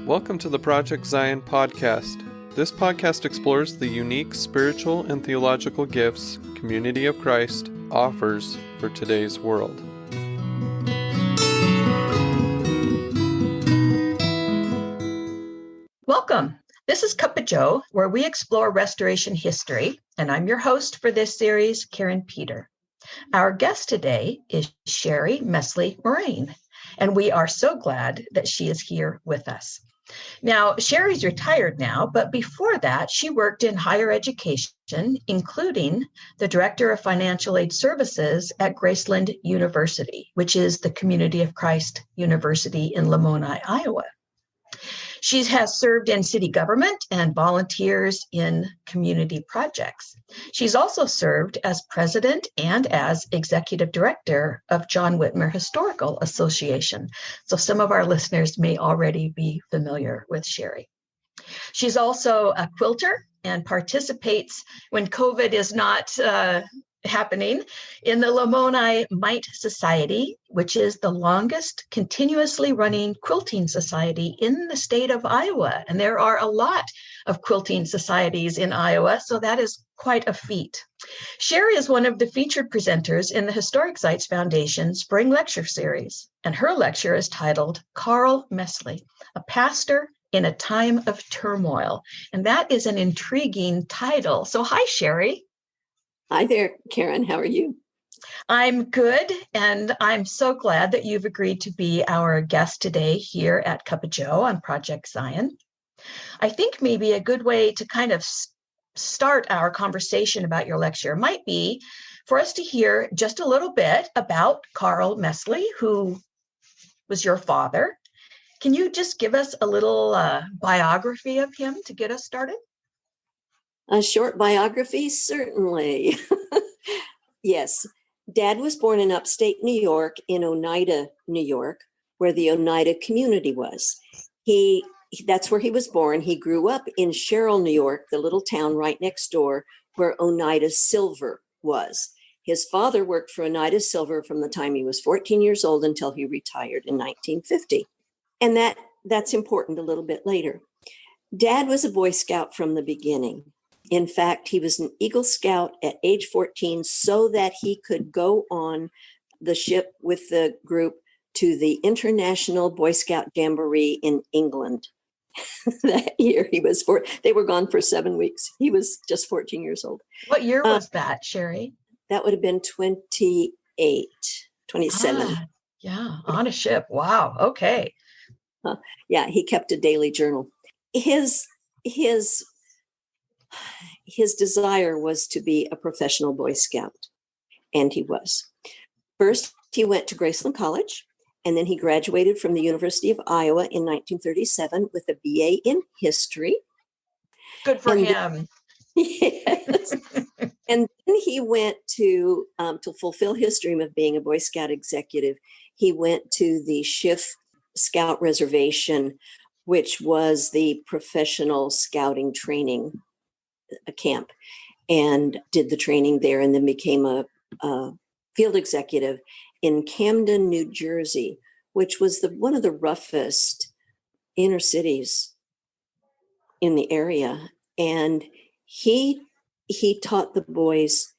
Welcome to the Project Zion podcast. This podcast explores the unique spiritual and theological gifts Community of Christ offers for today's world. Welcome. This is Cup of Joe, where we explore restoration history, and I'm your host for this series, Karin Peter. Our guest today is Sherry Mesle-Morain, and we are so glad that she is here with us. Now, Sherry's retired now, but before that, she worked in higher education, including the Director of Financial Aid Services at Graceland University, which is the Community of Christ University in Lillenas, Iowa. She has served in city government and volunteers in community projects. She's also served as president and as executive director of John Whitmer Historical Association. So some of our listeners may already be familiar with Sherry. She's also a quilter and participates when COVID is not happening in the Lillenas Mite Society, which is the longest continuously running quilting society in the state of Iowa. And there are a lot of quilting societies in Iowa, so that is quite a feat. Sherry is one of the featured presenters in the Historic Sites Foundation Spring Lecture Series, and her lecture is titled Karl Mesle, a Pastor in a Time of Turmoil. And that is an intriguing title. So hi, Sherry. Hi there, Karin. How are you? I'm good, and I'm so glad that you've agreed to be our guest today here at Cup of Joe on Project Zion. I think maybe a good way to kind of start our conversation about your lecture might be for us to hear just a little bit about Karl Mesle, who was your father. Can you just give us a little biography of him to get us started? A short biography, certainly. Yes. Dad was born in upstate New York, in Oneida, New York, where the Oneida community was. That's where he was born. He grew up in Sherrill, New York, the little town right next door where Oneida Silver was. His father worked for Oneida Silver from the time he was 14 years old until he retired in 1950. And that's important a little bit later. Dad was a Boy Scout from the beginning. In fact, he was an Eagle Scout at age 14 so that he could go on the ship with the group to the International Boy Scout Jamboree in England. That year they were gone for 7 weeks. He was just 14 years old. What year was that, Sherry? That would have been 27. Yeah, on a ship. Wow. Okay. Yeah, he kept a daily journal. His desire was to be a professional Boy Scout, and he was. First, he went to Graceland College, and then he graduated from the University of Iowa in 1937 with a BA in history. Good for him. Yes. And then he went to fulfill his dream of being a Boy Scout executive. He went to the Schiff Scout Reservation, which was the professional scouting training camp, and did the training there, and then became a field executive in Camden, New Jersey, which was one of the roughest inner cities in the area. And he taught the boys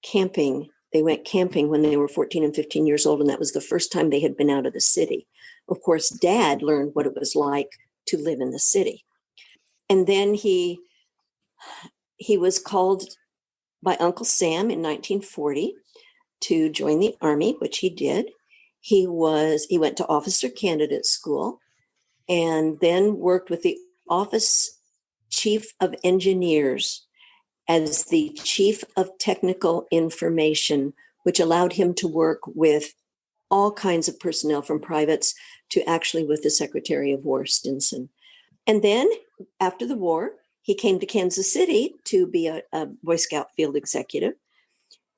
camping. They went camping when they were 14 and 15 years old, and that was the first time they had been out of the city. Of course, Dad learned what it was like to live in the city. And then he was called by Uncle Sam in 1940 to join the Army, which he did. He went to officer candidate school and then worked with the office chief of engineers as the chief of technical information, which allowed him to work with all kinds of personnel, from privates to actually with the Secretary of War, Stinson. And then after the war, he came to Kansas City to be a Boy Scout field executive.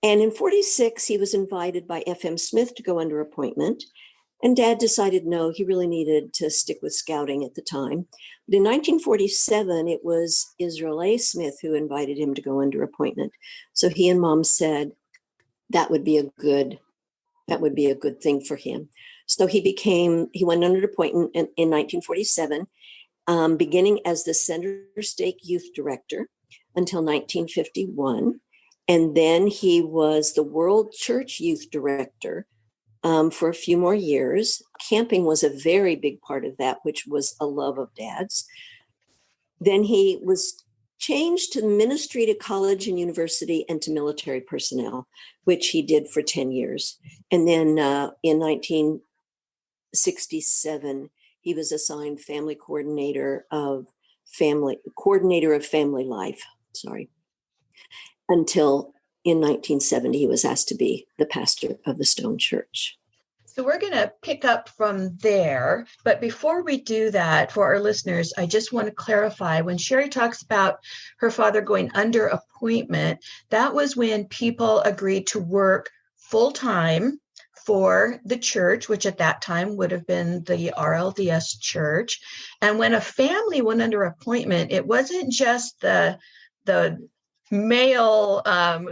And in 46, he was invited by F.M. Smith to go under appointment. And Dad decided no, he really needed to stick with scouting at the time. But in 1947, it was Israel A. Smith who invited him to go under appointment. So he and Mom said that would be a good thing for him. So he went under appointment in 1947. beginning as the Center Stake Youth Director until 1951. And then he was the World Church Youth Director for a few more years. Camping was a very big part of that, which was a love of Dad's. Then he was changed to ministry to college and university and to military personnel, which he did for 10 years. And then in 1967, he was assigned coordinator of family life, until in 1970, he was asked to be the pastor of the Stone Church. So we're going to pick up from there. But before we do that, for our listeners, I just want to clarify, when Sherry talks about her father going under appointment, that was when people agreed to work full-time for the church, which at that time would have been the RLDS church. And when a family went under appointment, it wasn't just the male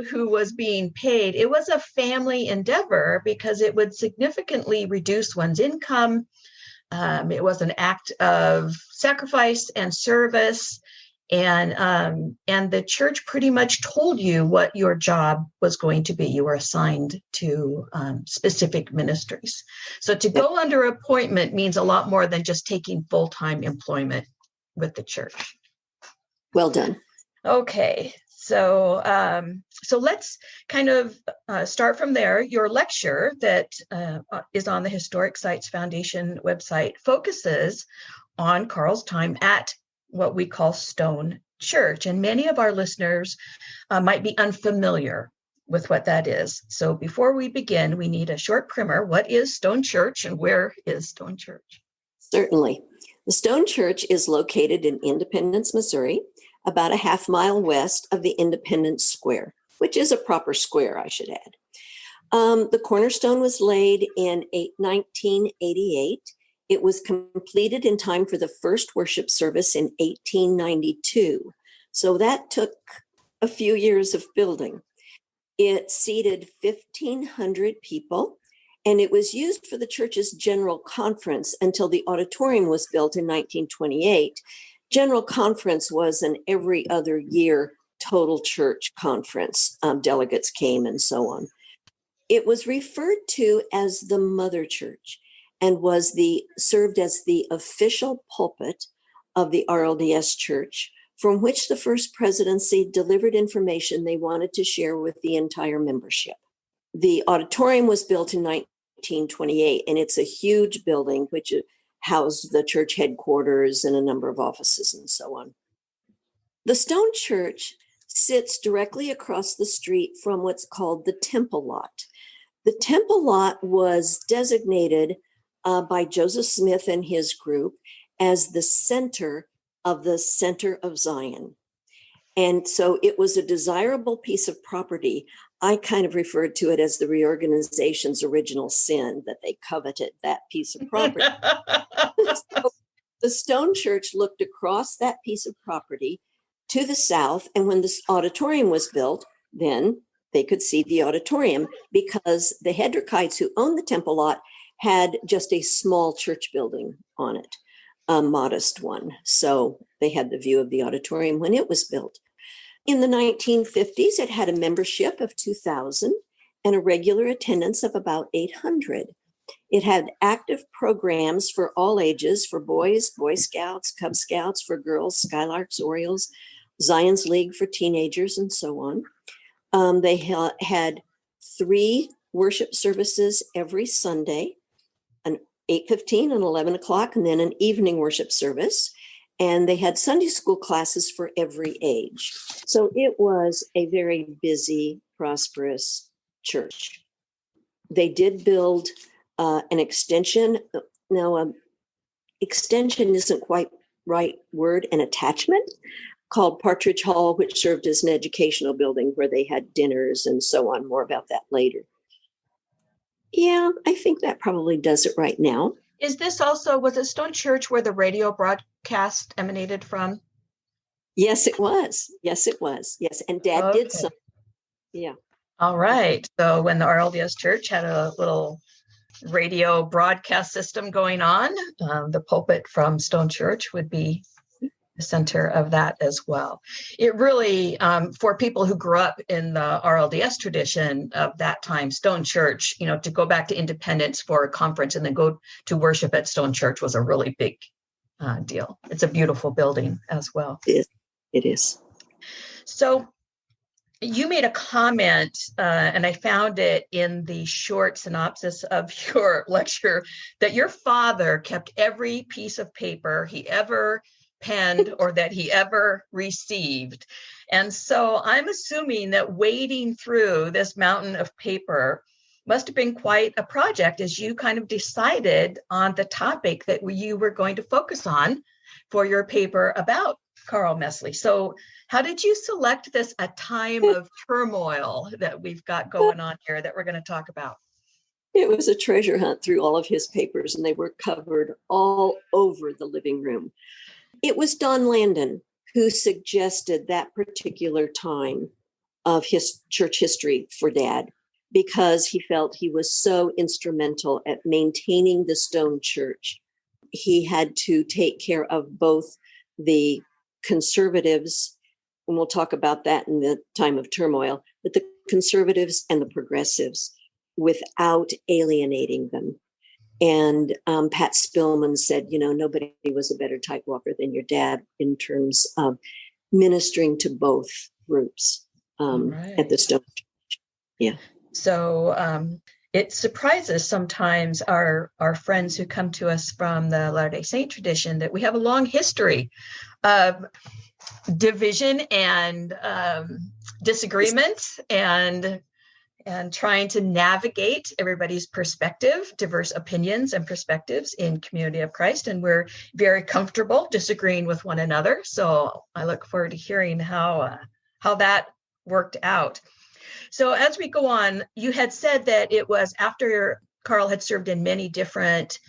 who was being paid. It was a family endeavor because it would significantly reduce one's income. It was an act of sacrifice and service. And the church pretty much told you what your job was going to be. You were assigned to specific ministries. So to go under appointment means a lot more than just taking full-time employment with the church. Well done. Okay. So let's kind of start from there. Your lecture that is on the Historic Sites Foundation website focuses on Carl's time at what we call Stone Church. And many of our listeners might be unfamiliar with what that is. So before we begin, we need a short primer. What is Stone Church and where is Stone Church? Certainly. The Stone Church is located in Independence, Missouri, about a half-mile west of the Independence Square, which is a proper square, I should add. The cornerstone was laid in 1988. It was completed in time for the first worship service in 1892. So that took a few years of building. It seated 1,500 people, and it was used for the church's general conference until the auditorium was built in 1928. General conference was an every other year total church conference. Delegates came and so on. It was referred to as the Mother Church and served as the official pulpit of the RLDS Church, from which the first presidency delivered information they wanted to share with the entire membership. The auditorium was built in 1928, and it's a huge building which housed the church headquarters and a number of offices and so on. The Stone Church sits directly across the street from what's called the Temple Lot. The Temple Lot was designated by Joseph Smith and his group as the center of Zion. And so it was a desirable piece of property. I kind of referred to it as the reorganization's original sin, that they coveted that piece of property. So the Stone Church looked across that piece of property to the south, and when this auditorium was built, then they could see the auditorium because the Hedrickites who owned the Temple Lot had just a small church building on it, a modest one. So they had the view of the auditorium when it was built. In the 1950s, it had a membership of 2,000 and a regular attendance of about 800. It had active programs for all ages, for boys, Boy Scouts, Cub Scouts, for girls, Skylarks, Orioles, Zion's League for teenagers, and so on. They had 3 worship services every Sunday, an 8:15 and 11 o'clock, and then an evening worship service. And they had Sunday school classes for every age. So it was a very busy, prosperous church. They did build an extension. Now, extension isn't quite right word, an attachment called Partridge Hall, which served as an educational building where they had dinners and so on. More about that later. Yeah, I think that probably does it right now. Was it Stone Church where the radio broadcast emanated from? Yes, it was. Yes. And Dad did some. Yeah. All right. So when the RLDS Church had a little radio broadcast system going on. The pulpit from Stone Church would be the center of that as well. It really, for people who grew up in the RLDS tradition of that time, Stone Church, to go back to Independence for a conference and then go to worship at Stone Church was a really big deal. It's a beautiful building as well. It is. So you made a comment, and I found it in the short synopsis of your lecture, that your father kept every piece of paper he ever penned or that he ever received. And so I'm assuming that wading through this mountain of paper must have been quite a project as you kind of decided on the topic that you were going to focus on for your paper about Karl Mesle. So how did you select this a time of turmoil that we've got going on here that we're going to talk about? It was a treasure hunt through all of his papers, and they were covered all over the living room. It was Don Landon who suggested that particular time of his church history for Dad, because he felt he was so instrumental at maintaining the Stone Church. He had to take care of both the conservatives, and we'll talk about that in the time of turmoil, but the conservatives and the progressives without alienating them. And Pat Spillman said, nobody was a better tight walker than your dad in terms of ministering to both groups at the Stone Church. Yeah. So it surprises sometimes our friends who come to us from the Latter-day Saint tradition that we have a long history of division and disagreement and trying to navigate everybody's perspective, diverse opinions and perspectives in Community of Christ. And we're very comfortable disagreeing with one another. So I look forward to hearing how that worked out. So as we go on, you had said that it was after Karl had served in many different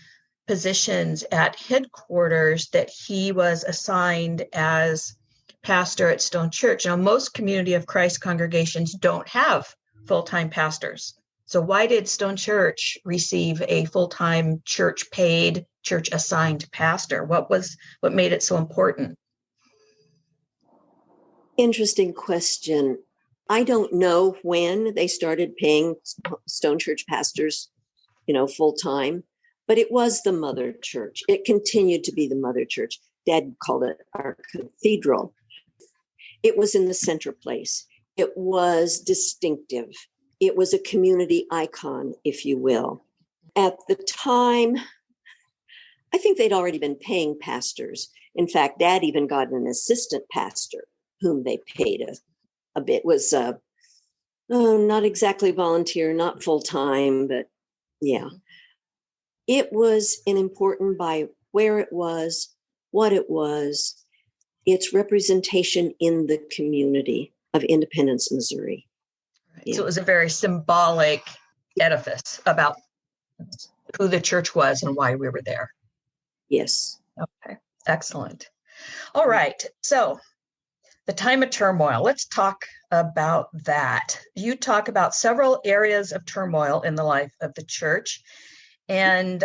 positions at headquarters that he was assigned as pastor at Stone Church. Now, most Community of Christ congregations don't have full-time pastors. So why did Stone Church receive a full-time church-paid, church-assigned pastor? What made it so important? Interesting question. I don't know when they started paying Stone Church pastors, full-time, but it was the mother church. It continued to be the mother church. Dad called it our cathedral. It was in the center place. It was distinctive. It was a community icon, if you will. At the time, I think they'd already been paying pastors. In fact, Dad even got an assistant pastor whom they paid a bit. Was not exactly volunteer, not full-time, but yeah. It was important by where it was, what it was, its representation in the community of Independence, Missouri. Yeah. So it was a very symbolic edifice about who the church was and why we were there. Yes. Okay, excellent. All right, so the time of turmoil. Let's talk about that. You talk about several areas of turmoil in the life of the church. And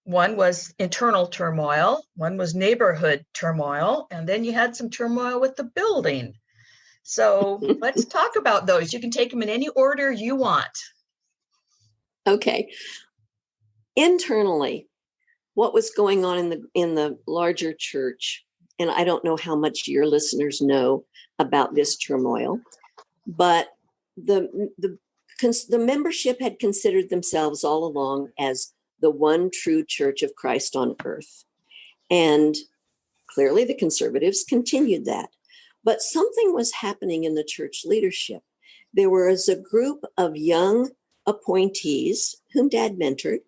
one was internal turmoil, one was neighborhood turmoil, and then you had some turmoil with the building. So let's talk about those. You can take them in any order you want. Okay. Internally, what was going on in the larger church, and I don't know how much your listeners know about this turmoil, but the membership had considered themselves all along as the one true church of Christ on earth. And clearly the conservatives continued that. But something was happening in the church leadership. There was a group of young appointees whom Dad mentored,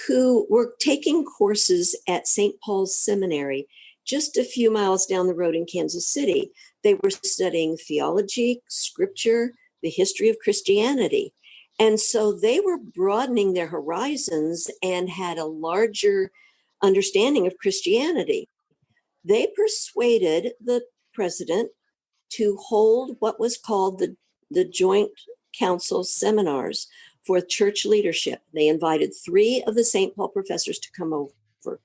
who were taking courses at St. Paul's Seminary, just a few miles down the road in Kansas City. They were studying theology, scripture, the history of Christianity. And so they were broadening their horizons and had a larger understanding of Christianity. They persuaded the president to hold what was called the Joint Council seminars for church leadership. They invited 3 of the St. Paul professors to come over,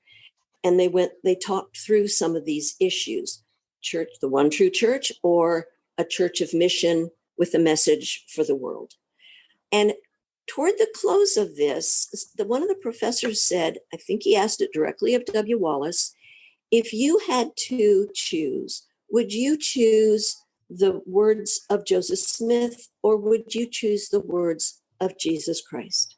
and they talked through some of these issues: church, the one true church, or a church of mission with a message for the world. And toward the close of this, one of the professors said, I think he asked it directly of W. Wallace, if you had to choose, would you choose the words of Joseph Smith, or would you choose the words of Jesus Christ?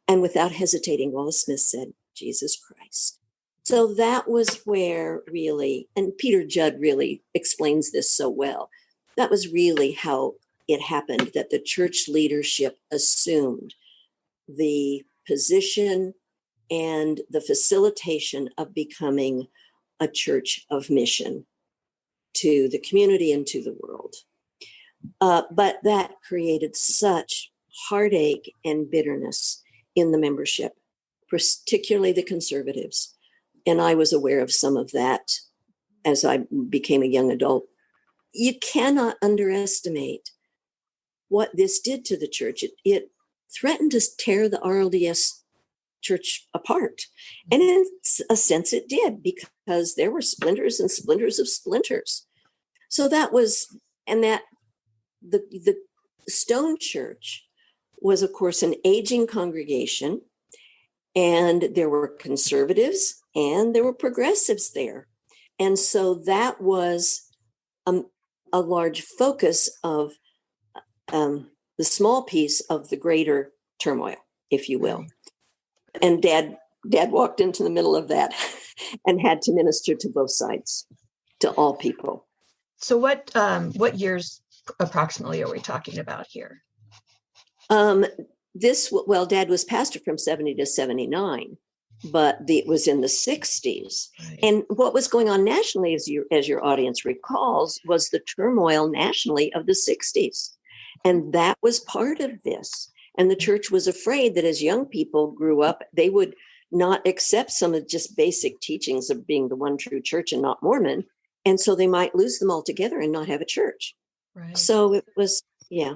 And without hesitating, Wallace Smith said, Jesus Christ. So that was where really, and Peter Judd really explains this so well, that was really how it happened, that the church leadership assumed the position and the facilitation of becoming a church of mission to the community and to the world. But that created such heartache and bitterness in the membership, particularly the conservatives. And I was aware of some of that as I became a young adult. You cannot underestimate what this did to the church. It threatened to tear the RLDS church apart. And in a sense it did, because there were splinters and splinters of splinters. So that was, and that the Stone Church was, of course, an aging congregation, and there were conservatives and there were progressives there. And so that was a large focus of the small piece of the greater turmoil, if you will. And Dad walked into the middle of that and had to minister to both sides, to all people. So what years approximately are we talking about here? Dad was pastor from 70 to 79, but it was in the 60s. Right. And what was going on nationally, as your audience recalls, was the turmoil nationally of the 60s. And that was part of this. And the church was afraid that as young people grew up, they would not accept some of just basic teachings of being the one true church and not Mormon. And so they might lose them altogether and not have a church. Right. So it was, yeah.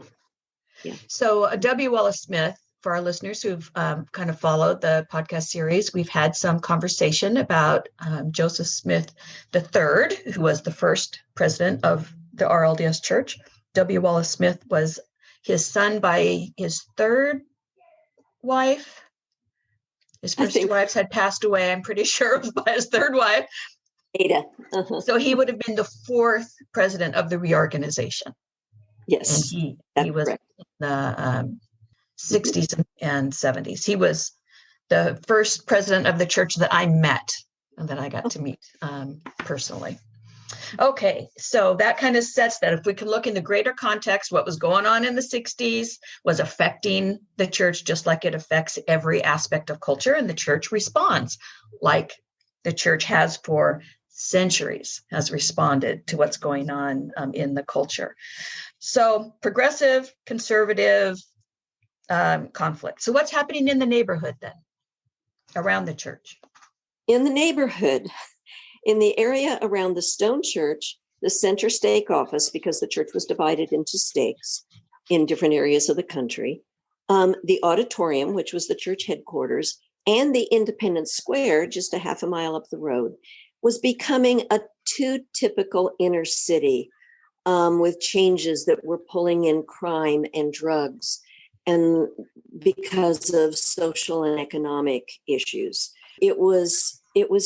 So W. Wallace Smith, for our listeners who've kind of followed the podcast series, we've had some conversation about Joseph Smith III, who was the first president of the RLDS Church. W. Wallace Smith was his son by his third wife. His first 2 wives had passed away. I'm pretty sure it was by his third wife. Ada. So he would have been the 4th president of the reorganization. Yes. And he was correct. In the 60s and 70s. He was the first president of the church that I met and that I got to meet personally. Okay, so that kind of sets that. If we can look in the greater context, what was going on in the 60s was affecting the church just like it affects every aspect of culture, and the church responds like the church has for centuries, has responded to what's going on in the culture. So progressive, conservative conflict. So what's happening in the neighborhood then, around the church? In the neighborhood, in the area around the Stone Church, the center stake office, because the church was divided into stakes in different areas of the country, the auditorium, which was the church headquarters, and the Independence Square, just a half a mile up the road, was becoming a too typical inner city with changes that were pulling in crime and drugs, and because of social and economic issues. It was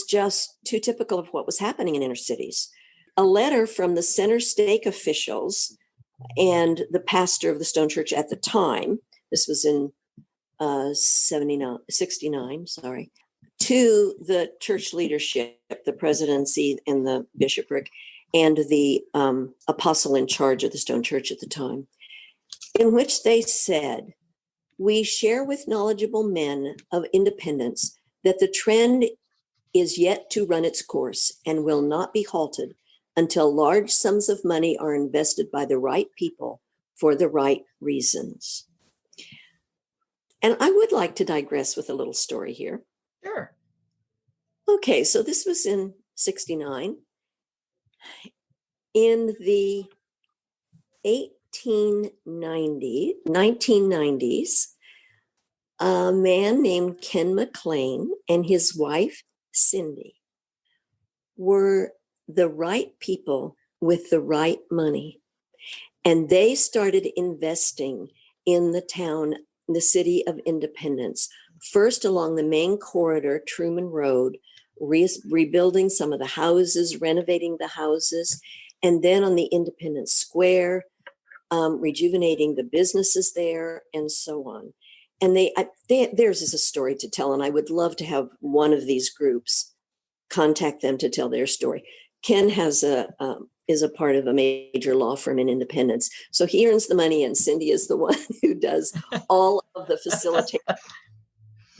just too typical of what was happening in inner cities. A letter from the center stake officials and the pastor of the Stone Church at the time, this was in 69, to the church leadership, the presidency and the bishopric, and the apostle in charge of the Stone Church at the time, in which they said, "We share with knowledgeable men of independence that the trend is yet to run its course and will not be halted until large sums of money are invested by the right people for the right reasons." And I would like to digress with a little story here. Sure. Okay, so this was in 69. In the 1990s, A man named Ken McLean and his wife, Cindy, were the right people with the right money. And they started investing in the town, the city of Independence, first along the main corridor, Truman Road, rebuilding some of the houses, renovating the houses, and then on the Independence Square, rejuvenating the businesses there, and so on. And theirs is a story to tell, and I would love to have one of these groups contact them to tell their story. Ken is a part of a major law firm in Independence, so he earns the money, and Cindy is the one who does all of the facilitating,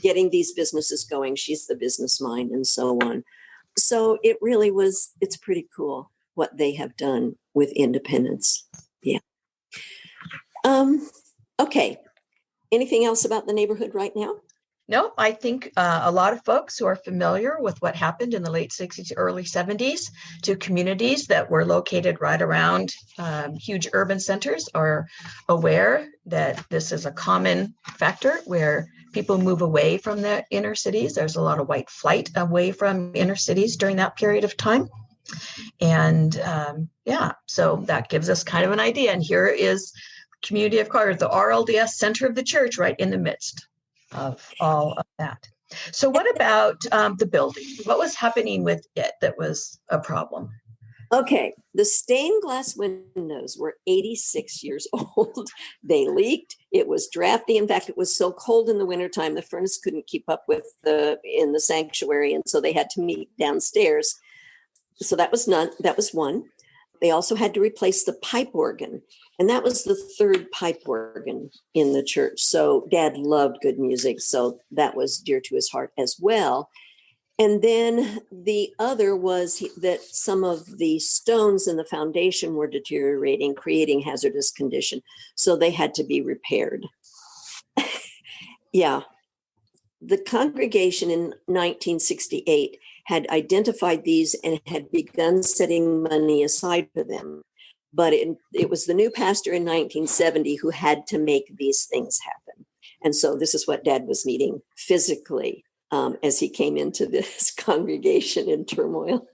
getting these businesses going. She's the business mind, and so on. So it's pretty cool what they have done with Independence. Yeah. Okay. Anything else about the neighborhood right now? No, I think a lot of folks who are familiar with what happened in the late 60s, early 70s to communities that were located right around huge urban centers are aware that this is a common factor where people move away from the inner cities. There's a lot of white flight away from inner cities during that period of time. And so that gives us kind of an idea. And here is Community of Choirs, the RLDS center of the church, right in the midst of all of that. So what about the building? What was happening with it that was a problem? Okay, the stained glass windows were 86 years old. They leaked. It was drafty. In fact, it was so cold in the wintertime, the furnace couldn't keep up in the sanctuary, and so they had to meet downstairs. So that was one. They also had to replace the pipe organ, and that was the third pipe organ in the church. So Dad loved good music, so that was dear to his heart as well. And then the other was that some of the stones in the foundation were deteriorating, creating hazardous condition. So they had to be repaired. Yeah. The congregation in 1968 had identified these and had begun setting money aside for them. But it was the new pastor in 1970 who had to make these things happen. And so this is what Dad was needing physically as he came into this congregation in turmoil.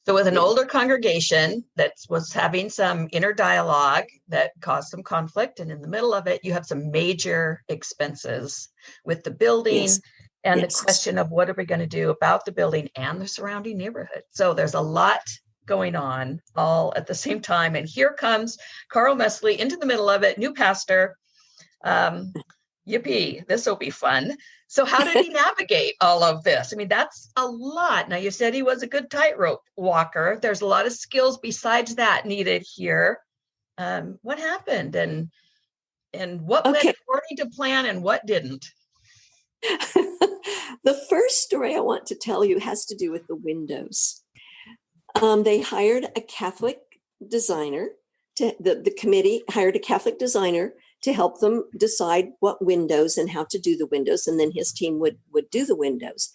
So with an older congregation that was having some inner dialogue that caused some conflict, and in the middle of it, you have some major expenses with the building and the question of what are we going to do about the building and the surrounding neighborhood. So there's a lot going on all at the same time. And here comes Carl Mesle into the middle of it, new pastor. Yippee, this will be fun. So how did he navigate all of this? I mean, that's a lot. Now, you said he was a good tightrope walker. There's a lot of skills besides that needed here. What happened and what went according to plan and what didn't? The first story I want to tell you has to do with the windows. They hired a Catholic designer. The committee hired a Catholic designer to help them decide what windows and how to do the windows. And then his team would do the windows.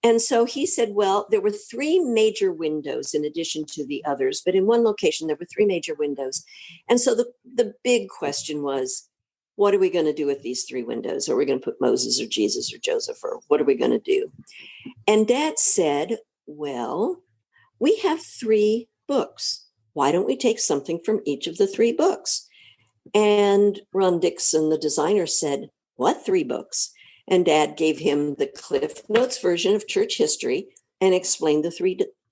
And so he said, well, there were three major windows in addition to the others, but in one location, there were three major windows. And so the big question was, what are we going to do with these three windows? Are we going to put Moses or Jesus or Joseph, or what are we going to do? And Dad said, well, we have three books. Why don't we take something from each of the three books? And Ron Dixon, the designer, said, what three books? And Dad gave him the Cliff Notes version of church history and explained the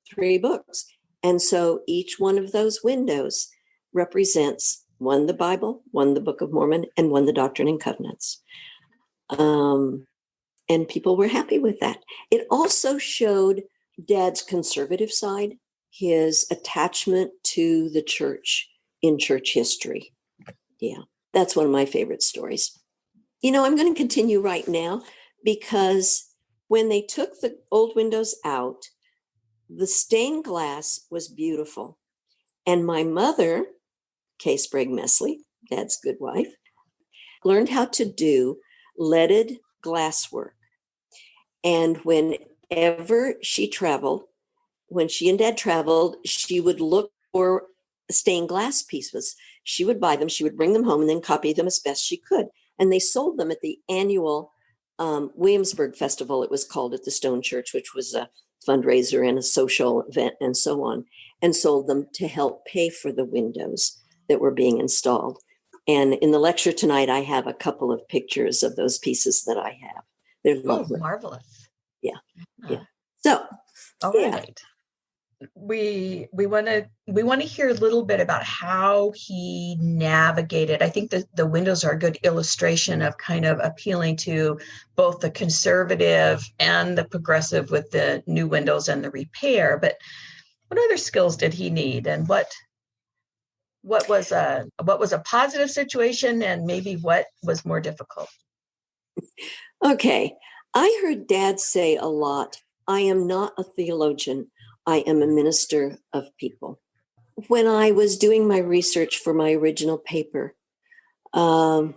three books. And so each one of those windows represents one the Bible, one the Book of Mormon, and one the Doctrine and Covenants. And people were happy with that. It also showed Dad's conservative side, his attachment to the church in church history. Yeah, that's one of my favorite stories. You know, I'm going to continue right now because when they took the old windows out, the stained glass was beautiful. And my mother, Kay Sprague Mesle, Dad's good wife, learned how to do leaded glasswork. And whenever she traveled, when she and Dad traveled, she would look for stained glass pieces. She would buy them, she would bring them home and then copy them as best she could. And they sold them at the annual Williamsburg Festival, it was called, at the Stone Church, which was a fundraiser and a social event and so on, and sold them to help pay for the windows that were being installed. And in the lecture tonight, I have a couple of pictures of those pieces that I have. They're lovely. Oh, marvelous. Yeah. Yeah. So, all right. We want to hear a little bit about how he navigated. I think that the windows are a good illustration of kind of appealing to both the conservative and the progressive with the new windows and the repair. But what other skills did he need, and what was a positive situation, and maybe what was more difficult? Okay, I heard Dad say a lot, "I am not a theologian. I am a minister of people." When I was doing my research for my original paper, I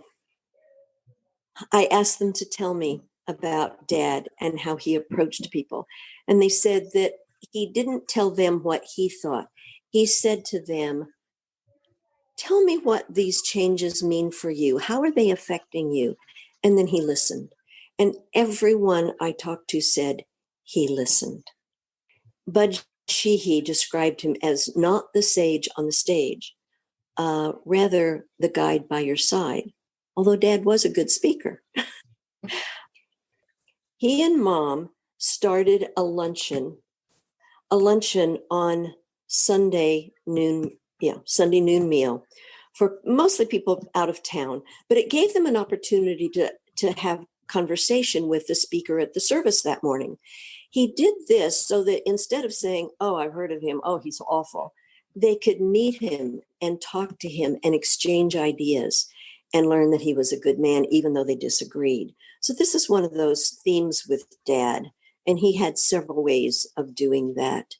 asked them to tell me about Dad and how he approached people. And they said that he didn't tell them what he thought. He said to them, "Tell me what these changes mean for you. How are they affecting you?" And then he listened. And everyone I talked to said he listened. Bud Sheehy described him as not the sage on the stage, rather the guide by your side, although Dad was a good speaker. He and Mom started a luncheon on Sunday noon meal for mostly people out of town, but it gave them an opportunity to have conversation with the speaker at the service that morning. He did this so that instead of saying, "Oh, I've heard of him. Oh, he's awful," they could meet him and talk to him and exchange ideas and learn that he was a good man, even though they disagreed. So this is one of those themes with Dad, and he had several ways of doing that.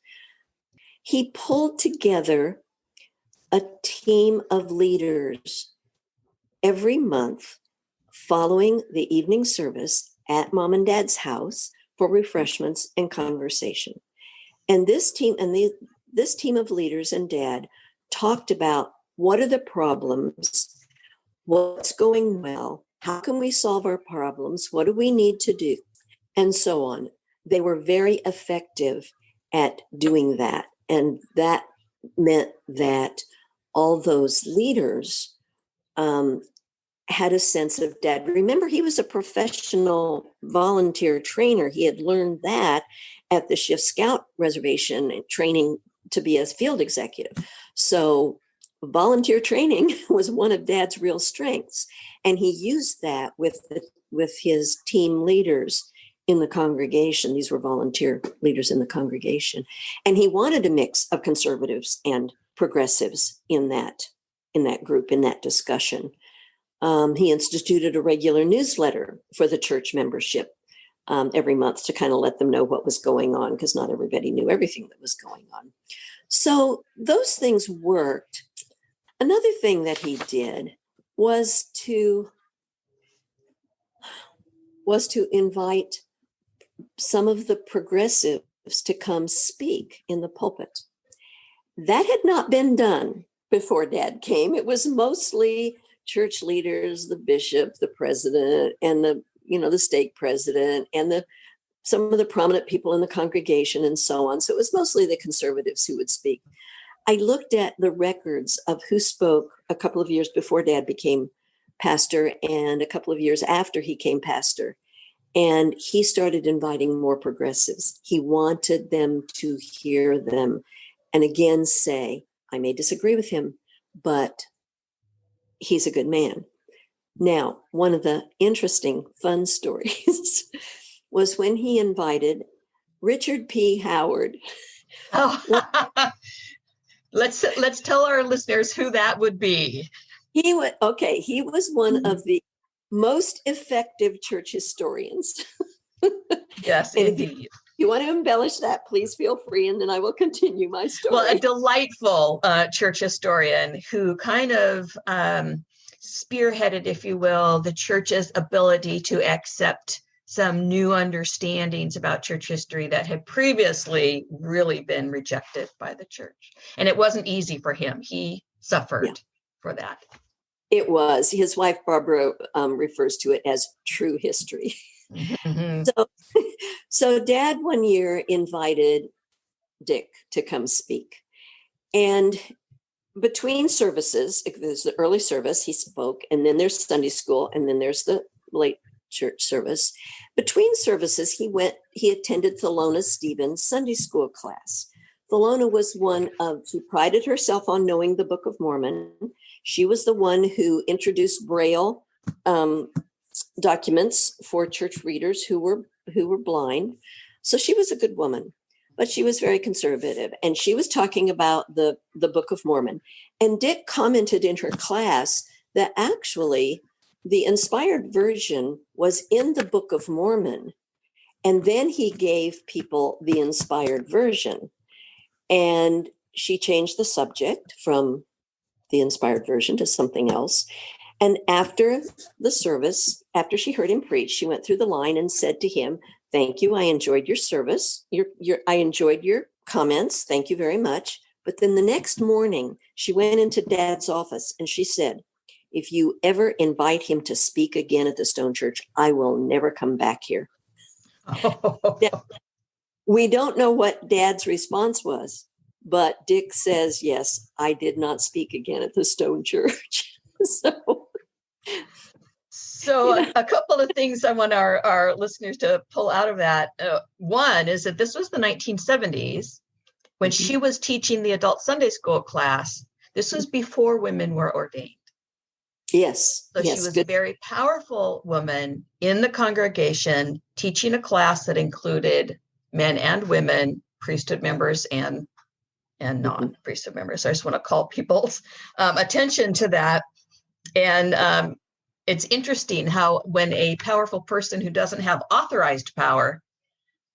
He pulled together a team of leaders every month following the evening service at Mom and Dad's house for refreshments and conversation. And this team of leaders and Dad talked about what are the problems, what's going well, how can we solve our problems, what do we need to do, and so on. They were very effective at doing that. And that meant that all those leaders had a sense of Dad. Remember, he was a professional volunteer trainer. He had learned that at the Shift Scout reservation and training to be a field executive. So volunteer training was one of Dad's real strengths. And he used that with his team leaders in the congregation. These were volunteer leaders in the congregation. And he wanted a mix of conservatives and progressives in that group, in that discussion. He instituted a regular newsletter for the church membership every month to kind of let them know what was going on, because not everybody knew everything that was going on. So those things worked. Another thing that he did was to invite some of the progressives to come speak in the pulpit. That had not been done before Dad came. It was mostly church leaders, the bishop, the president, and the stake president, and some of the prominent people in the congregation, and so on. So it was mostly the conservatives who would speak. I looked at the records of who spoke a couple of years before Dad became pastor and a couple of years after he became pastor. And he started inviting more progressives. He wanted them to hear them and again say, "I may disagree with him, but he's a good man." Now, one of the interesting, fun stories was when he invited Richard P. Howard. Oh, let's tell our listeners who that would be. He was one of the most effective church historians. Yes, indeed. If you want to embellish that, please feel free, and then I will continue my story. Well, a delightful church historian who kind of spearheaded, if you will, the church's ability to accept some new understandings about church history that had previously really been rejected by the church. And it wasn't easy for him. He suffered for that. It was. His wife, Barbara, refers to it as true history. Mhm. So Dad one year invited Dick to come speak. And between services, there's the early service, he spoke, and then there's Sunday school, and then there's the late church service. Between services, he attended Lillenas Stevens' Sunday school class. Lillena was she prided herself on knowing the Book of Mormon. She was the one who introduced Braille documents for church readers who were blind. So she was a good woman, but she was very conservative. And she was talking about the Book of Mormon. And Dick commented in her class that actually the inspired version was in the Book of Mormon. And then he gave people the inspired version. And she changed the subject from the inspired version to something else. And after the service, after she heard him preach, she went through the line and said to him, "Thank you. I enjoyed your service. I enjoyed your comments. Thank you very much." But then the next morning, she went into Dad's office and she said, "If you ever invite him to speak again at the Stone Church, I will never come back here." Now, we don't know what Dad's response was, but Dick says, "Yes, I did not speak again at the Stone Church." So a couple of things I want our listeners to pull out of that. One is that this was the 1970s when she was teaching the adult Sunday school class. This was before women were ordained. Yes. So she was a very powerful woman in the congregation, teaching a class that included men and women, priesthood members and non-priesthood members. So I just want to call people's attention to that. And it's interesting how when a powerful person who doesn't have authorized power,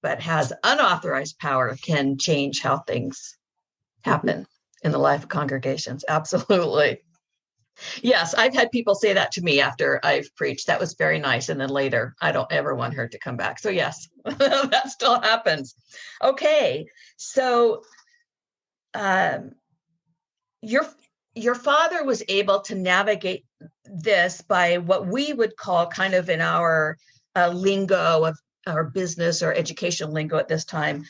but has unauthorized power, can change how things happen in the life of congregations. Absolutely. Yes, I've had people say that to me after I've preached. That was very nice. And then later, I don't ever want her to come back. So yes, that still happens. Okay, so your father was able to navigate this by what we would call kind of in our lingo of our business or educational lingo at this time,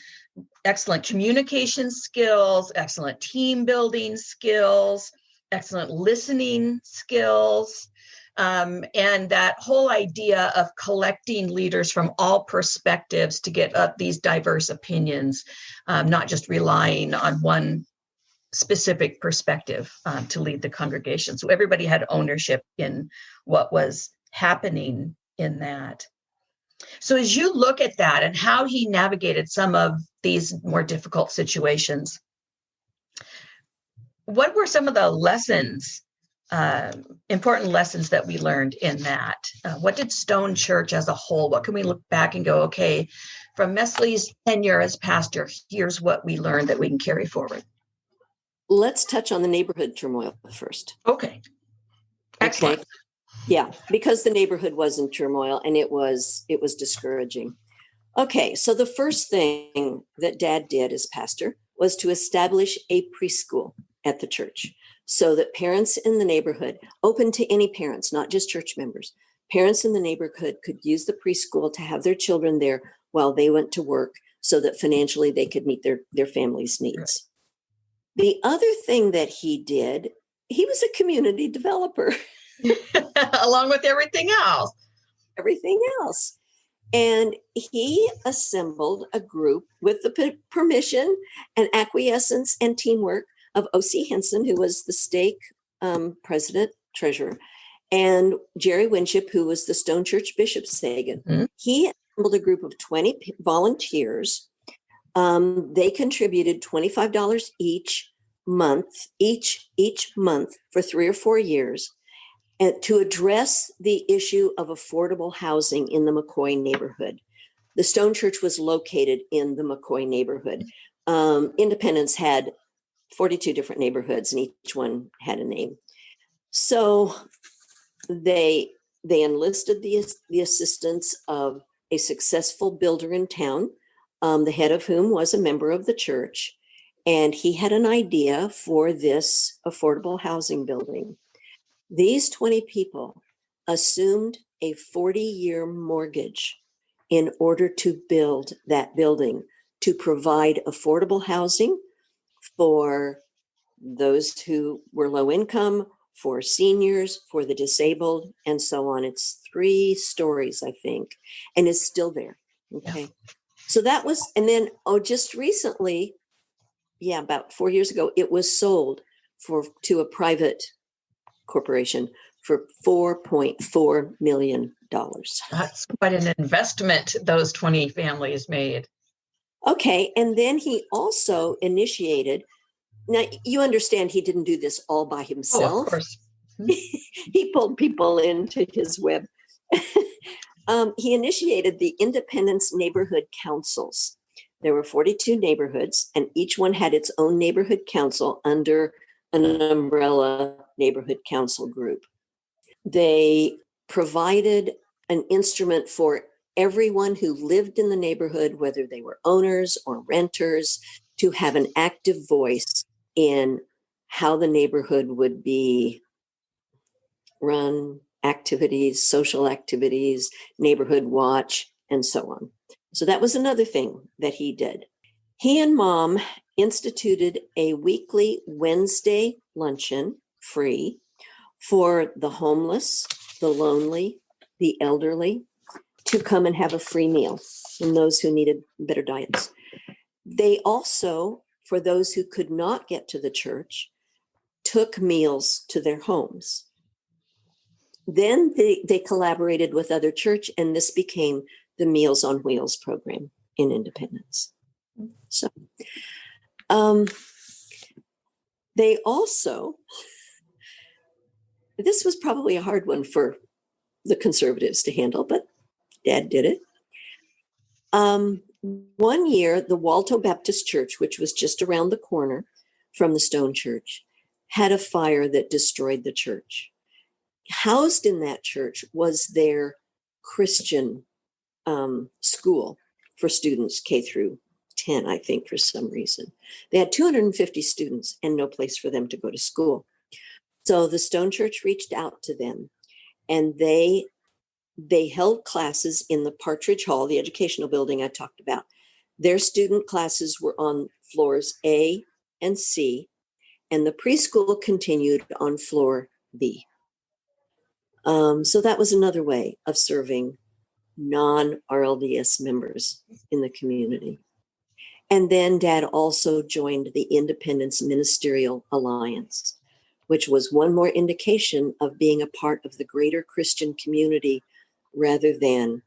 excellent communication skills, excellent team building skills, excellent listening skills, and that whole idea of collecting leaders from all perspectives to get these diverse opinions, not just relying on one specific perspective to lead the congregation. So everybody had ownership in what was happening in that. So as you look at that and how he navigated some of these more difficult situations, what were some of the lessons, important lessons that we learned in that? What did Stone Church as a whole, what can we look back and go, okay, from Mesle's tenure as pastor, here's what we learned that we can carry forward? Let's touch on the neighborhood turmoil first. Okay. Excellent. Okay. Yeah, because the neighborhood was in turmoil and it was discouraging. Okay, so the first thing that Dad did as pastor was to establish a preschool at the church so that parents in the neighborhood, open to any parents, not just church members, parents in the neighborhood could use the preschool to have their children there while they went to work so that financially they could meet their family's needs. Right. The other thing that he did, he was a community developer. Along with everything else. And he assembled a group with the permission and acquiescence and teamwork of O.C. Henson, who was the stake president, treasurer, and Jerry Winship, who was the Stone Church Bishop Sagan. Mm-hmm. He assembled a group of 20 volunteers. They contributed $25 each month for 3 or 4 years, and to address the issue of affordable housing in the McCoy neighborhood. The Stone Church was located in the McCoy neighborhood. Independence had 42 different neighborhoods, and each one had a name. So they enlisted the assistance of a successful builder in town, the head of whom was a member of the church, and he had an idea for this affordable housing building. These 20 people assumed a 40-year mortgage in order to build that building, to provide affordable housing for those who were low income, for seniors, for the disabled, and so on. It's 3 stories, I think, and it's still there. Okay. Yeah. So that was, and then, just recently, about 4 years ago, it was sold to a private corporation for $4.4 million. That's quite an investment those 20 families made. Okay. And then he also initiated, now you understand he didn't do this all by himself. Oh, of course. He pulled people into his web. He initiated the Independence Neighborhood Councils. There were 42 neighborhoods, and each one had its own neighborhood council under an umbrella neighborhood council group. They provided an instrument for everyone who lived in the neighborhood, whether they were owners or renters, to have an active voice in how the neighborhood would be run, activities, social activities, neighborhood watch, and so on. So that was another thing that he did. He and Mom instituted a weekly Wednesday luncheon, free, for the homeless, the lonely, the elderly, to come and have a free meal, and those who needed better diets. They also, for those who could not get to the church, took meals to their homes. Then they collaborated with other church, and this became the Meals on Wheels program in Independence. So they also, this was probably a hard one for the conservatives to handle, but Dad did it. One year, the Walto Baptist Church, which was just around the corner from the Stone Church, had a fire that destroyed the church. Housed in that church was their Christian school for students K through 10, I think, for some reason. They had 250 students and no place for them to go to school. So the Stone Church reached out to them, and they held classes in the Partridge Hall, the educational building I talked about. Their student classes were on floors A and C, and the preschool continued on floor B. So that was another way of serving non-RLDS members in the community. And then Dad also joined the Independence Ministerial Alliance, which was one more indication of being a part of the greater Christian community rather than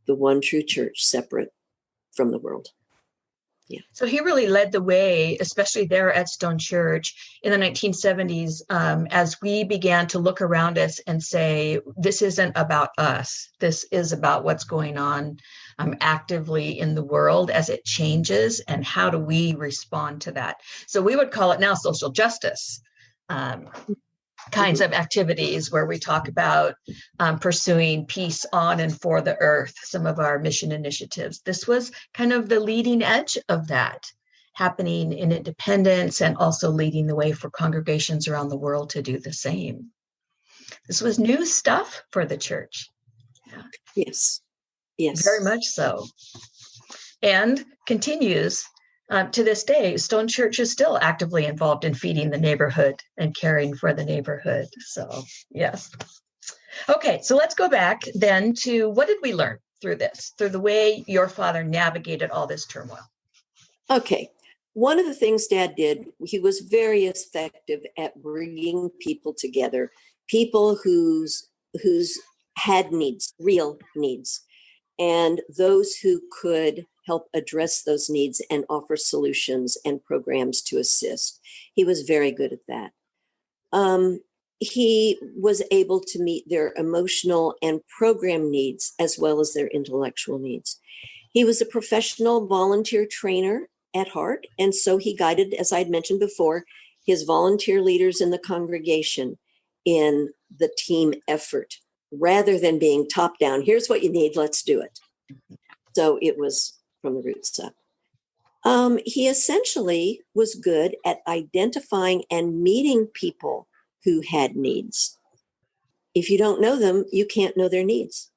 the one true church separate from the world. Yeah. So he really led the way, especially there at Stone Church in the 1970s, as we began to look around us and say, this isn't about us. This is about what's going on actively in the world as it changes, and how do we respond to that? So we would call it now social justice kinds of activities, where we talk about pursuing peace on and for the earth, some of our mission initiatives. This was kind of the leading edge of that happening in Independence, and also leading the way for congregations around the world to do the same. This was new stuff for the church. Yeah. Yes. Very much so. And continues to this day. Stone Church is still actively involved in feeding the neighborhood and caring for the neighborhood. So, yes. Okay, so let's go back then to, what did we learn through this, through the way your father navigated all this turmoil? Okay. One of the things Dad did, he was very effective at bringing people together, people whose had needs, real needs, and those who could help address those needs and offer solutions and programs to assist. He was very good at that. He was able to meet their emotional and program needs as well as their intellectual needs. He was a professional volunteer trainer at heart, and so he guided, as I'd mentioned before, his volunteer leaders in the congregation in the team effort, rather than being top down. Here's what you need, let's do it. So it was from the roots up. He essentially was good at identifying and meeting people who had needs. If you don't know them, you can't know their needs.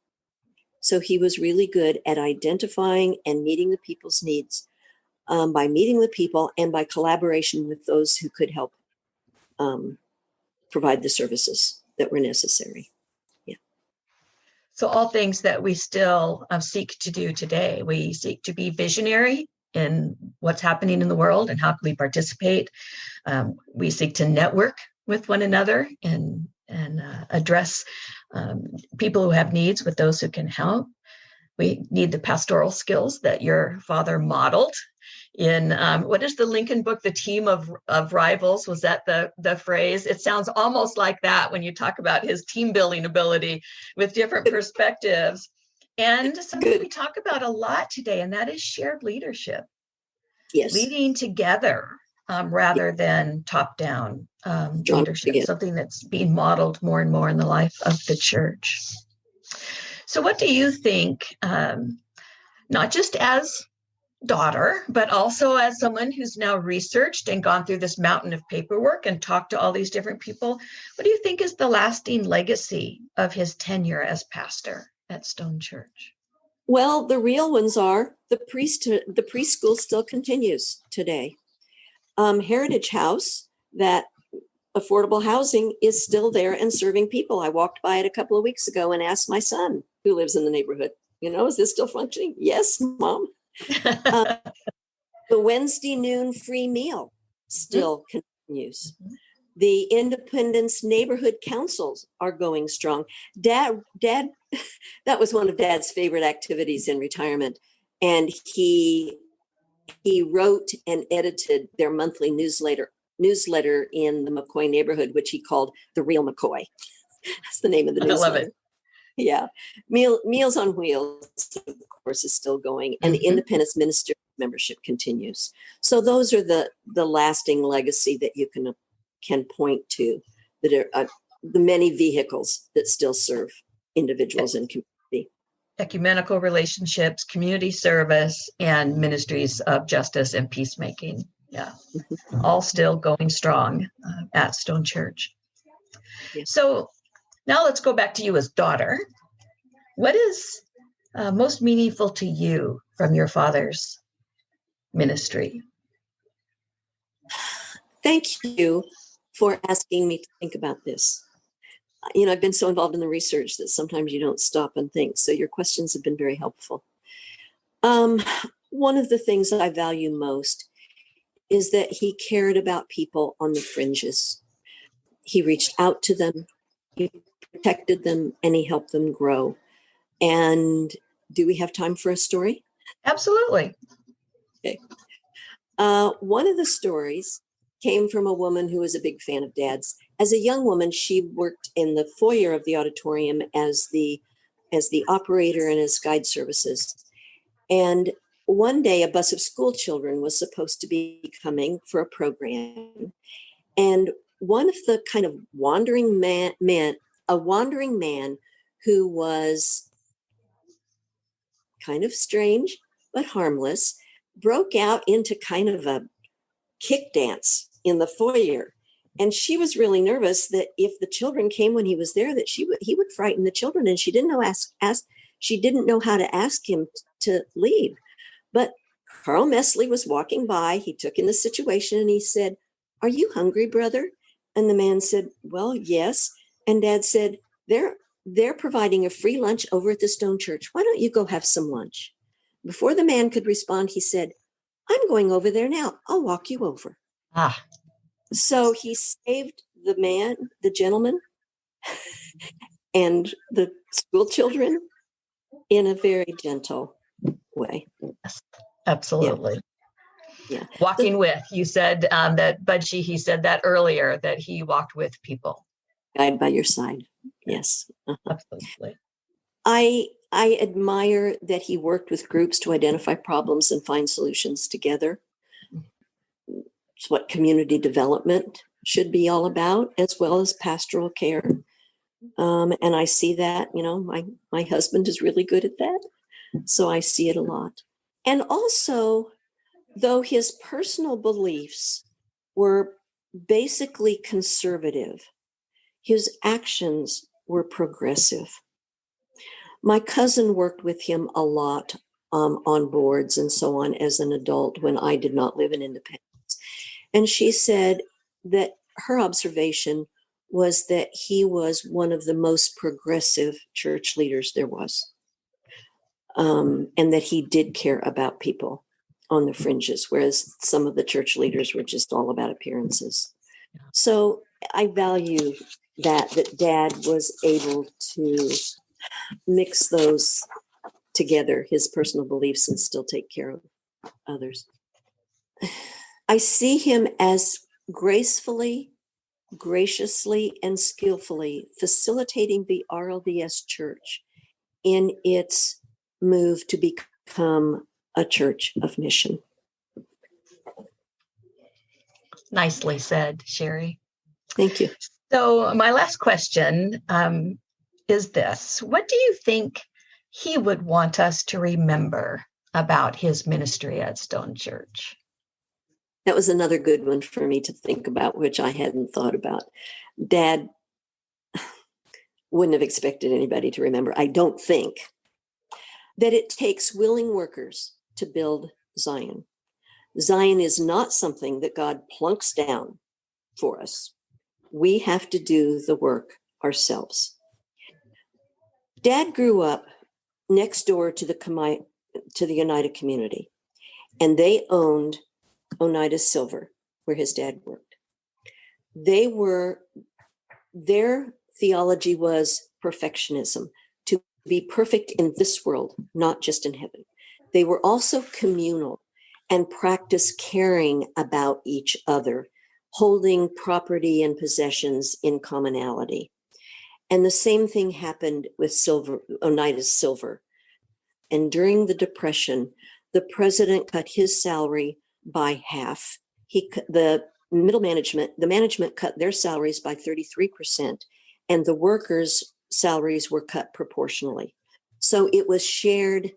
So he was really good at identifying and meeting the people's needs by meeting the people and by collaboration with those who could help provide the services that were necessary. Yeah. So all things that we still seek to do today. We seek to be visionary in what's happening in the world and how can we participate. We seek to network with one another and address people who have needs with those who can help. We need the pastoral skills that your father modeled in, what is the Lincoln book, The Team of Rivals? Was that the phrase? It sounds almost like that when you talk about his team building ability with different perspectives. And something we talk about a lot today, and that is shared leadership. Yes. Leading together rather than top-down leadership, something that's being modeled more and more in the life of the church. So what do you think, not just as daughter, but also as someone who's now researched and gone through this mountain of paperwork and talked to all these different people, what do you think is the lasting legacy of his tenure as pastor at Stone Church? Well, the real ones are the preschool still continues today. Heritage House, that affordable housing, is still there and serving people. I walked by it a couple of weeks ago and asked my son, who lives in the neighborhood, is this still functioning? Yes, Mom. The Wednesday noon free meal still continues. The Independence neighborhood councils are going strong. Dad, that was one of Dad's favorite activities in retirement. And he wrote and edited their monthly newsletter in the McCoy neighborhood, which he called The Real McCoy. That's the name of the newsletter. I love it. Yeah. Meals on Wheels, of course, is still going, and the Independence Minister membership continues. So those are the lasting legacy that you can point to, that are the many vehicles that still serve individuals and community. Ecumenical relationships, community service, and ministries of justice and peacemaking. Yeah, all still going strong at Stone Church. Yes. So now let's go back to you as daughter. What is most meaningful to you from your father's ministry? Thank you for asking me to think about this. I've been so involved in the research that sometimes you don't stop and think. So your questions have been very helpful. One of the things that I value most is that he cared about people on the fringes. He reached out to them, he protected them, and he helped them grow. And do we have time for a story? Absolutely. Okay. One of the stories came from a woman who was a big fan of Dad's. As a young woman, she worked in the foyer of the auditorium as the operator and as guide services. And one day, a bus of school children was supposed to be coming for a program. And one of the kind of wandering man who was kind of strange but harmless, broke out into kind of a kick dance in the foyer. And she was really nervous that if the children came when he was there, that he would frighten the children. And she didn't know how to ask him to leave. But Carl Mesle was walking by. He took in the situation and he said, "Are you hungry, brother?" And the man said, "Well, yes." And Dad said, They're providing a free lunch over at the Stone Church. Why don't you go have some lunch?" Before the man could respond, he said, "I'm going over there now. I'll walk you over." So he saved the gentleman, and the school children in a very gentle way. Yes, absolutely. Yeah. Walking with, you said that Budgie, he said that earlier, that he walked with people. Guide by your side. Yes. Absolutely. I admire that he worked with groups to identify problems and find solutions together. It's what community development should be all about, as well as pastoral care. And I see that, my husband is really good at that. So I see it a lot. And also, though his personal beliefs were basically conservative, his actions were progressive. My cousin worked with him a lot on boards and so on as an adult when I did not live in Independence. And she said that her observation was that he was one of the most progressive church leaders there was, and that he did care about people on the fringes, whereas some of the church leaders were just all about appearances. So I value that Dad was able to mix those together, his personal beliefs, and still take care of others. I see him as gracefully, graciously, and skillfully facilitating the RLDS Church in its move to become a church of mission. Nicely said, Sherry. Thank you. So my last question is this. What do you think he would want us to remember about his ministry at Stone Church? That was another good one for me to think about, which I hadn't thought about. Dad wouldn't have expected anybody to remember, I don't think, that it takes willing workers to build Zion. Zion is not something that God plunks down for us. We have to do the work ourselves. Dad grew up next door to the United Community, and they owned Oneida Silver, where his dad worked. Their theology was perfectionism, to be perfect in this world, not just in heaven. They were also communal and practiced caring about each other, holding property and possessions in commonality. And the same thing happened with Oneida Silver. And during the Depression, the president cut his salary by half. The management cut their salaries by 33%, and the workers' salaries were cut proportionally. So it was shared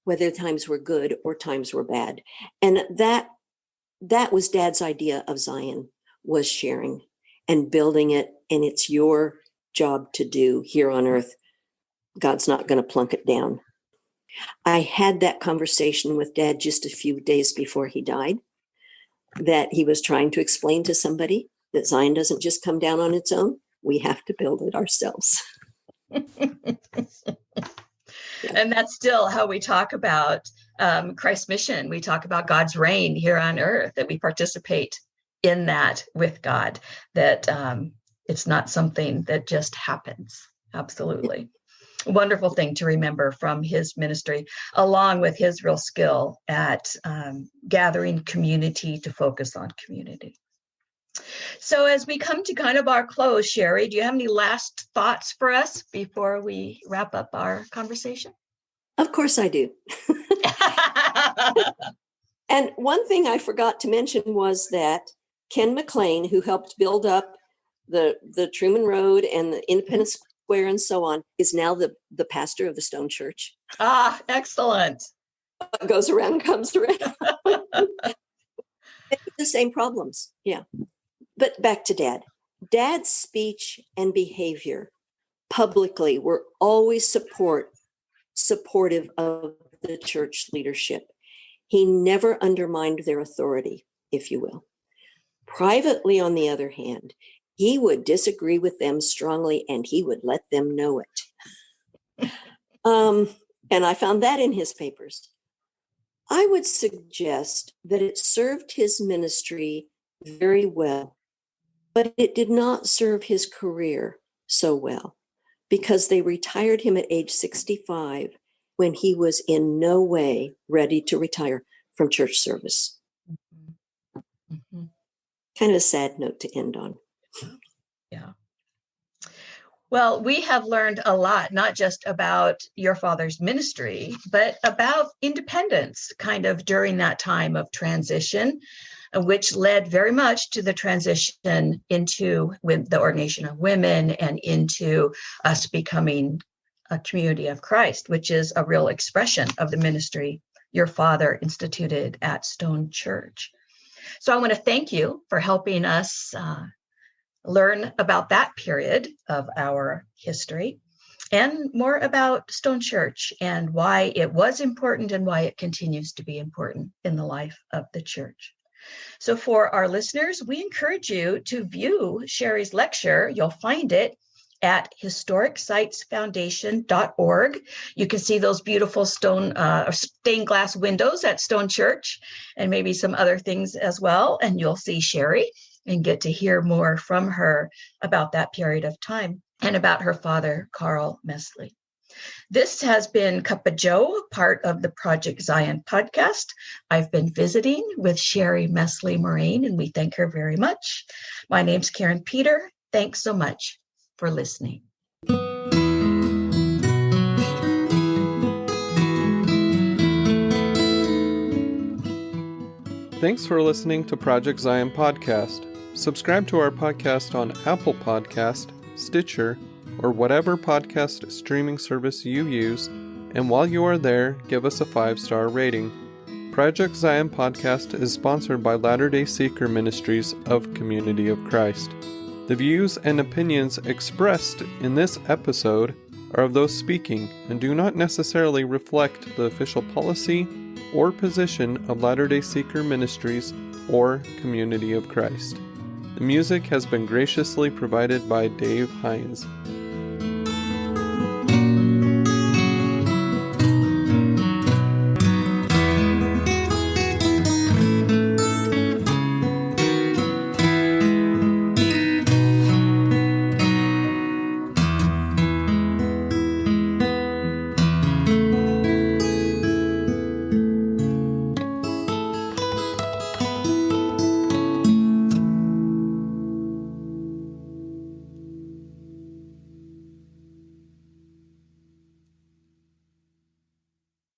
whether times were good or times were bad. And that was Dad's idea of Zion, was sharing and building it. And it's your job to do here on earth. God's not going to plunk it down. I had that conversation with Dad just a few days before he died, that he was trying to explain to somebody that Zion doesn't just come down on its own. We have to build it ourselves. And that's still how we talk about Christ's mission. We talk about God's reign here on earth, that we participate in that with God, that it's not something that just happens. Absolutely. Wonderful thing to remember from his ministry, along with his real skill at gathering community to focus on community. So as we come to kind of our close, Sherry, do you have any last thoughts for us before we wrap up our conversation? Of course I do. And one thing I forgot to mention was that Ken McLean, who helped build up the Truman Road and the Independence Square and so on, is now the pastor of the Stone Church. Ah, excellent. What goes around comes around. The same problems. Yeah. But back to Dad. Dad's speech and behavior publicly were always supportive of the church leadership. He never undermined their authority, if you will. Privately, on the other hand, he would disagree with them strongly, and he would let them know it. And I found that in his papers. I would suggest that it served his ministry very well, but it did not serve his career so well, because they retired him at age 65 when he was in no way ready to retire from church service. Mm-hmm. Kind of a sad note to end on. Yeah. Well, we have learned a lot, not just about your father's ministry, but about independence kind of during that time of transition, which led very much to the transition into the ordination of women and into us becoming a community of Christ, which is a real expression of the ministry your father instituted at Stone Church. So I want to thank you for helping us learn about that period of our history. and more about Stone Church and why it was important and why it continues to be important in the life of the church. So for our listeners, we encourage you to view Sherry's lecture. You'll find it at historicsitesfoundation.org. You can see those beautiful stained glass windows at Stone Church and maybe some other things as well. And you'll see Sherry and get to hear more from her about that period of time and about her father, Carl Mesle. This has been Cup of Joe, part of the Project Zion podcast. I've been visiting with Sherry Mesle-Morain, and we thank her very much. My name's Karin Peter. Thanks so much for listening. Thanks for listening to Project Zion Podcast. Subscribe to our podcast on Apple Podcast, Stitcher, or whatever podcast streaming service you use, and while you are there, give us a 5-star rating. Project Zion Podcast is sponsored by Latter-day Seeker Ministries of Community of Christ. The views and opinions expressed in this episode are of those speaking and do not necessarily reflect the official policy or position of Latter-day Seeker Ministries or Community of Christ. The music has been graciously provided by Dave Hines.